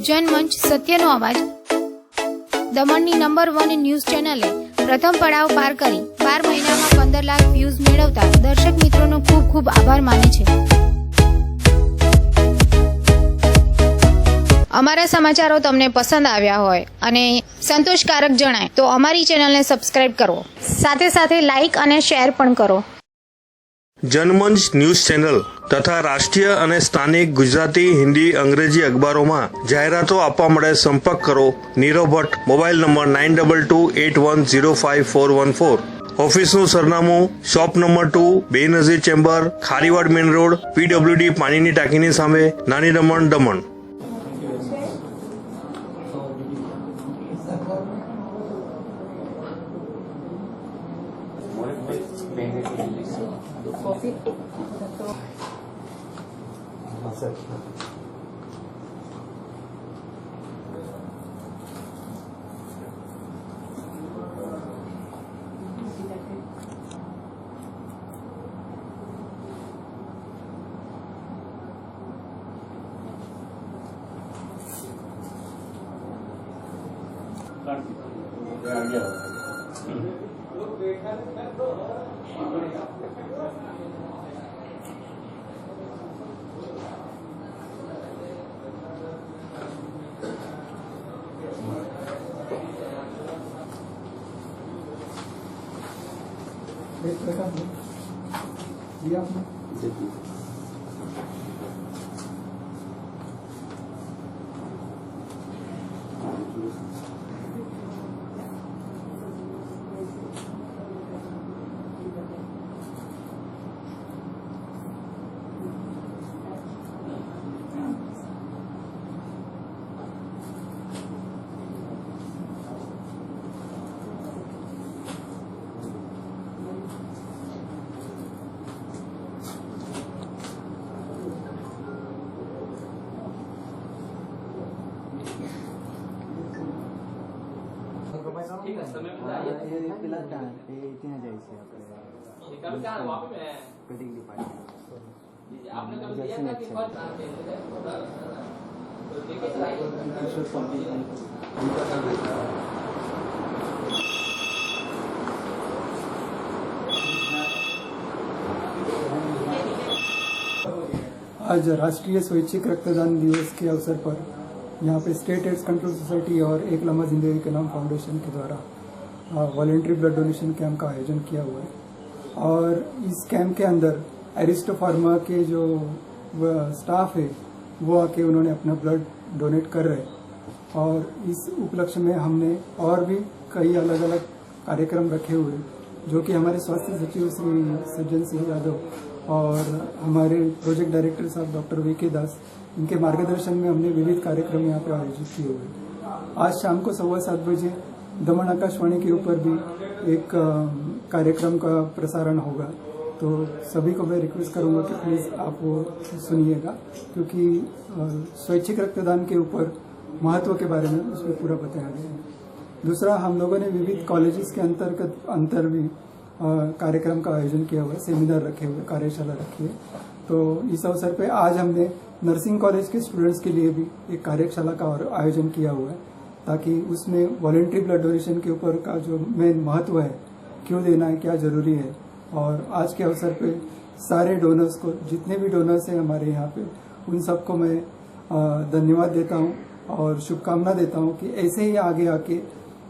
जनमंच सत्यनो अवाज दमणनी number 1 news चेनले प्रथम पड़ाव पार करी 12 महीनामां 15 लाख व्यूज मेळवता दर्शक मित्रोनो खूब खूब आभार माने छे। अमारा समाचारों तमने पसंद आव्या होय अने संतोषकारक जणाय तो अमारी चेनलने सब्सक्राइब करो, साथे साथे लाइक अने शेर पण करो। जनमंच न्यूज चैनल तथा राष्ट्रीय और स्थानिक गुजराती, हिंदी, अंग्रेजी अखबारों में जाहेरातों आपवा माटे संपर्क करो Nirav Bhatt, mobile number 9228105414। Office नु सरनामु shop number 2, Benazir chamber, Kharivad main road, PWD पानी टाकीनी सामे, नानी दमण, दमण। ठीक है, समय पे आइए। ये पिला का ये इतना जाई से આપણે ये कब क्या हुआ पे कटिंग की पार्टी आपने कभी दिया था कि फर्स्ट आते हैं तो ठीक है सर आज राष्ट्रीय स्वैच्छिक रक्तदान दिवस के अवसर पर यहाँ पे स्टेट एड्स कंट्रोल सोसाइटी और एक लम्हा जिंदगी के नाम फाउंडेशन के द्वारा वॉलेंट्री ब्लड डोनेशन कैंप का आयोजन किया हुआ है। और इस कैंप के अंदर एरिस्टो फार्मा के जो स्टाफ है वो आके उन्होंने अपना ब्लड डोनेट कर रहे हैं। और इस उपलक्ष्य में हमने और भी कई अलग अलग कार्यक्रम रखे हुए जो कि हमारे स्वास्थ्य सचिव श्री सज्जन सिंह यादव और हमारे प्रोजेक्ट डायरेक्टर साहब डॉक्टर VK दास इनके मार्गदर्शन में हमने विविध कार्यक्रम यहाँ पे आयोजित किए हुए। आज शाम को 7:15 बजे दमन आकाशवाणी के ऊपर भी एक कार्यक्रम का प्रसारण होगा, तो सभी को मैं रिक्वेस्ट करूंगा कि प्लीज़ आप वो सुनिएगा, क्योंकि स्वैच्छिक रक्तदान के ऊपर महत्व के बारे में उसमें पूरा बताया गया है। दूसरा, हम लोगों ने विविध कॉलेजेस के अंतर भी कार्यक्रम का आयोजन किया हुआ है, सेमिनार रखे हुए, कार्यशाला रखी है। तो इस अवसर पे आज हमने नर्सिंग कॉलेज के स्टूडेंट्स के लिए भी एक कार्यशाला का आयोजन किया हुआ है, ताकि उसमें वॉलेंट्री ब्लड डोनेशन के ऊपर का जो मेन महत्व है, क्यों देना है, क्या जरूरी है। और आज के अवसर पे सारे डोनर्स को, जितने भी डोनर्स हैं हमारे यहाँ पे, उन सबको मैं धन्यवाद देता हूँ और शुभकामना देता हूँ कि ऐसे ही आगे आके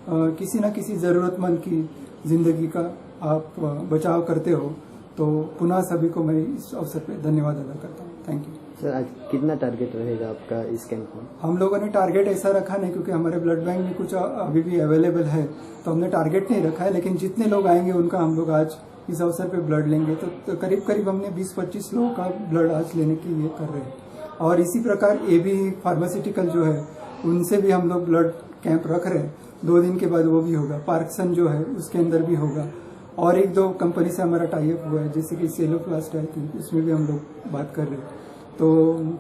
किसी न किसी ज़रूरतमंद की जिंदगी का आप बचाव करते हो। तो पुनः सभी को मैं इस अवसर पे धन्यवाद अदा करता हूँ। Thank you sir. आज कितना टारगेट रहेगा आपका इस कैंप में? हम लोगों ने टारगेट ऐसा रखा नहीं, क्योंकि हमारे ब्लड बैंक में कुछ अभी भी अवेलेबल है, तो हमने टारगेट नहीं रखा है। लेकिन जितने लोग आएंगे उनका हम लोग आज इस अवसर पे ब्लड लेंगे। तो करीब करीब हमने 20-25 लोगों का ब्लड आज लेने के लिए कर रहे हैं। और इसी प्रकार AB फार्मास्यूटिकल जो है उनसे भी हम लोग ब्लड कैंप रख रहे हैं। 2 दिन के बाद वो भी होगा। पार्कसन जो है उसके अंदर भी होगा। और 1-2 कंपनी से हमारा टाई अप हुआ है, जैसे कि सेलोप्लास्ट है, उसमें भी हम लोग बात कर रहे हैं। तो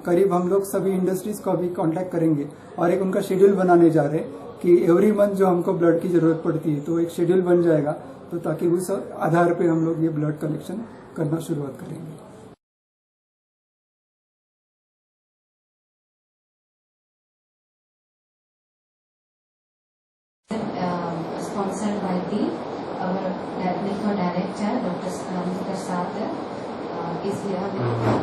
करीब हम लोग सभी इंडस्ट्रीज को अभी कांटेक्ट करेंगे और एक उनका शेड्यूल बनाने जा रहे हैं कि एवरी मंथ जो हमको ब्लड की जरूरत पड़ती है, तो एक शेड्यूल बन जाएगा, तो ताकि उस आधार पे हम लोग ये ब्लड कलेक्शन करना शुरुआत करेंगे। sponsored by our director, Dr. Prasad, is here.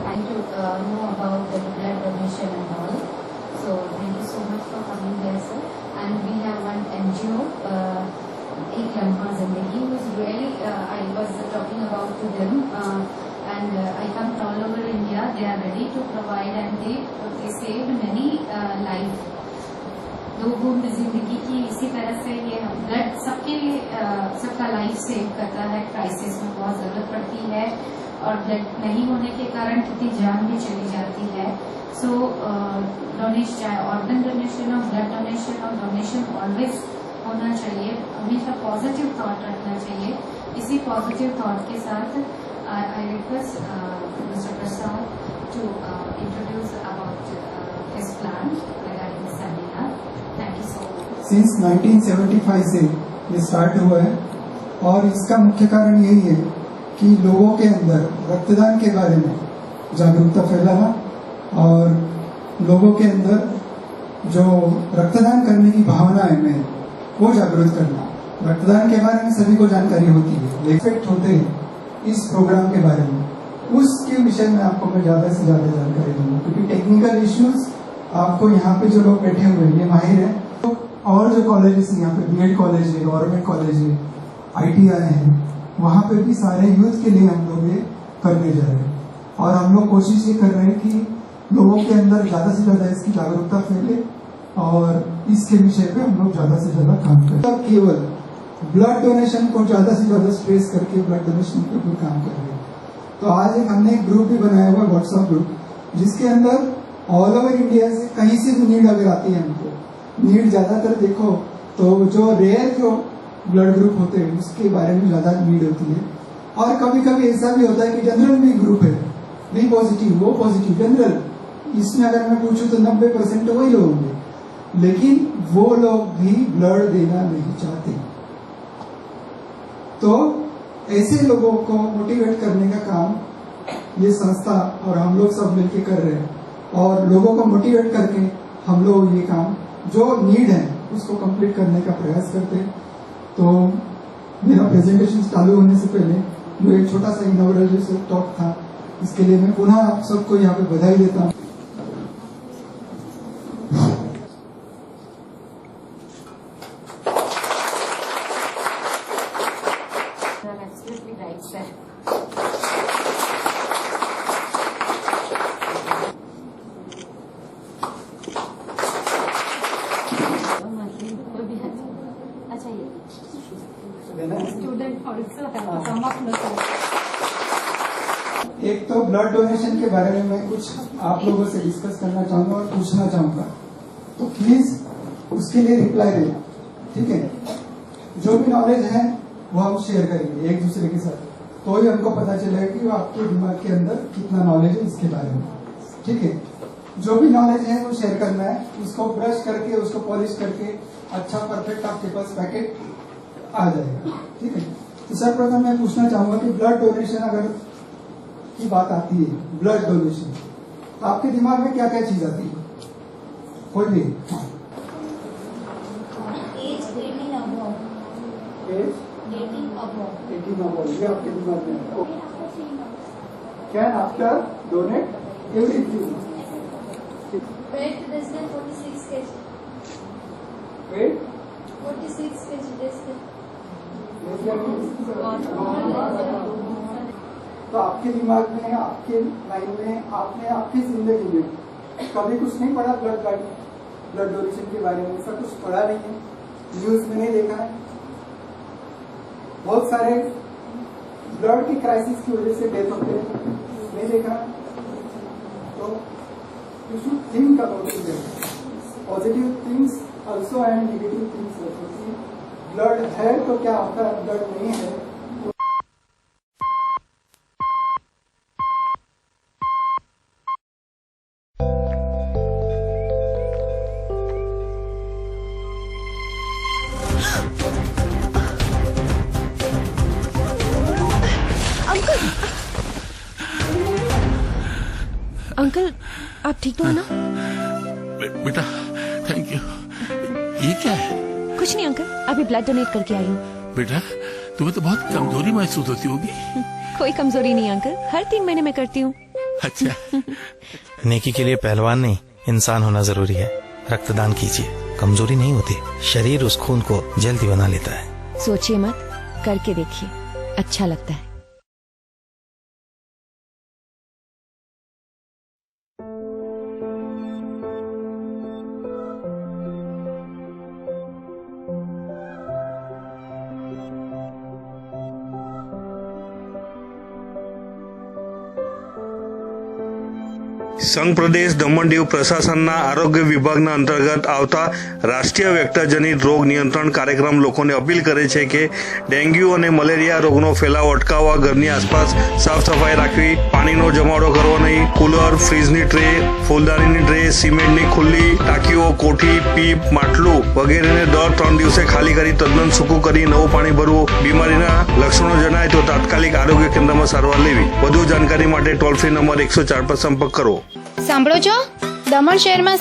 Trying to know about the blood donation and all. So thank you so much for coming here, sir. And we have one NGO, Ek Lamha Zindagi, who is really, I was talking about to them, and I come all over India. They are ready to provide, and they saved many lives. दो बूंद जिंदगी की इसी तरह से ये blood सबके सबका लाइफ सेव करता है। क्राइसिस में बहुत जरूरत पड़ती है और ब्लड नहीं होने के कारण कितनी जान भी चली जाती है। सो डोनेशन, चाहे ऑर्गन डोनेशन और ब्लड डोनेशन और डोनेशन ऑलवेज होना चाहिए। हमेशा पॉजिटिव थॉट रखना चाहिए। इसी पॉजिटिव थॉट के साथ I request mister Prasad to introduce about his plan regarding seminar. Thank you so much. Since 1975 से ये स्टार्ट हुआ है और इसका मुख्य कारण यही है कि लोगों के अंदर रक्तदान के बारे में जागरूकता फैलाना और लोगों के अंदर जो रक्तदान करने की भावना है में वो जागरूक करना। रक्तदान के बारे में सभी को जानकारी होती है, इफेक्ट होते हैं इस प्रोग्राम के बारे में, उसके विषय में आपको मैं ज्यादा से ज्यादा जानकारी दूंगा, क्योंकि टेक्निकल इश्यूज आपको यहाँ पे जो लोग बैठे हुए हैं ये माहिर है। तो और जो कॉलेजेस यहाँ पे बीएड कॉलेज है, गवर्नमेंट कॉलेज है, ITI है, वहाँ पे भी सारे यूथ के लिए हम लोग ये करने जा रहे हैं और हम लोग कोशिश ये कर रहे हैं कि लोगों के अंदर ज्यादा से ज्यादा इसकी जागरूकता फैले और इसके विषय पे हम लोग ज्यादा से ज्यादा काम करें। तब केवल ब्लड डोनेशन को ज्यादा से ज्यादा स्ट्रेस करके ब्लड डोनेशन के ऊपर काम कर रहे हैं। तो आज हमने एक ग्रुप भी बनाया हुआ है, व्हाट्सएप ग्रुप, जिसके अंदर ऑल ओवर इंडिया से कहीं से भी नीड अगर आती है हमको, नीड ज्यादातर देखो तो जो रेयर जो ब्लड ग्रुप होते हैं उसके बारे में ज्यादा नीड होती है। और कभी कभी ऐसा भी होता है कि जनरल भी ग्रुप है, नहीं पॉजिटिव वो पॉजिटिव जनरल, इसमें अगर मैं पूछूं तो 90% वही लोग होंगे, लेकिन वो लोग भी ब्लड देना नहीं चाहते। तो ऐसे लोगों को मोटिवेट करने का काम ये संस्था और हम लोग सब मिलकर कर रहे हैं और लोगों को मोटिवेट करके हम लोग ये काम जो नीड है उसको कंप्लीट करने का प्रयास करते हैं। तो मेरा प्रेजेंटेशन चालू होने से पहले जो एक छोटा सा इनॉग्रेशन टॉक था, इसके लिए मैं पुनः आप सबको यहाँ पे बधाई देता हूँ। Absolutely right, sir. अच्छा ये student also have to come up no. एक तो ब्लड डोनेशन के बारे में मैं कुछ आप लोगों से डिस्कस करना चाहूंगा और पूछना चाहूंगा, तो प्लीज उसके लिए रिप्लाई देना, ठीक है? जो भी नॉलेज है वो हम शेयर करेंगे एक दूसरे के साथ, तो ही हमको पता चलेगा कि वो आपके दिमाग के अंदर कितना नॉलेज है इसके बारे में, ठीक है? जो भी नॉलेज है वो शेयर करना है, उसको ब्रश करके उसको पॉलिश करके अच्छा परफेक्ट आपके पास पैकेट आ जाएगा, ठीक है? तो सर्वप्रथम मैं पूछना चाहूंगा कि ब्लड डोनेशन अगर की बात आती है, ब्लड डोनेशन, तो आपके दिमाग में क्या क्या चीज आती है? कोई भी? Age 18 above. Age 18 above. 18 above, ये आपके दिमाग में है। Can after donate everything. Weight less than 46 kg. Weight 46 kg less than. तो आपके दिमाग में, आपके लाइन में, आपने आपकी जिंदगी में कभी कुछ नहीं पढ़ा ब्लड डोनेशन के बारे में? ऐसा कुछ पढ़ा नहीं है, न्यूज में नहीं देखा है? बहुत सारे ब्लड की क्राइसिस की वजह से डेथ होते हैं, नहीं देखा? तो you should think about it, positive things also and negative things also. Blood है तो क्या होता है, ब्लड नहीं है अंकल आप ठीक तो हो ना? बेटा थैंक यू। ये क्या है? कुछ नहीं अंकल, अभी ब्लड डोनेट करके आई हूँ। बेटा तुम्हें तो बहुत कमजोरी महसूस होती होगी। कोई कमजोरी नहीं अंकल, हर 3 महीने में करती हूँ। अच्छा नेकी के लिए पहलवान नहीं इंसान होना जरूरी है। रक्तदान कीजिए, कमजोरी नहीं होती, शरीर उस खून को जल्दी बना लेता है। सोचिए मत, करके देखिए, अच्छा लगता है। સંઘ પ્રદેશ દમણ દીવ પ્રશાસનના આરોગ્ય વિભાગના અંતર્ગત આવતા રાષ્ટ્રીય વેક્ટરજનિત રોગ નિયંત્રણ કાર્યક્રમ લોકોને અપીલ કરે છે કે ડેન્ગ્યુ અને મલેરિયા રોગનો ફેલાવ અટકાવવા ઘરની આસપાસ સાફ સફાઈ રાખવી, પાણીનો જમાવડો કરવો નહીં, કુલર, ફ્રીજની ટ્રે, ફૂલદાનીની ટ્રે, સિમેન્ટની ખુલ્લી ટાંકીઓ, કોઠી, પીપ, માટલું વગેરેને દર 3 દિવસે ખાલી કરી તદ્દન સૂકું કરી નવું પાણી ભરવું, બીમારીના લક્ષણો જણાય તો તાત્કાલિક આરોગ્ય કેન્દ્રમાં સારવાર લેવી। વધુ જાણકારી માટે ટોલ ફ્રી નંબર 104 પર સંપર્ક કરો। સાંભળો છો, દમણ શહેરમાં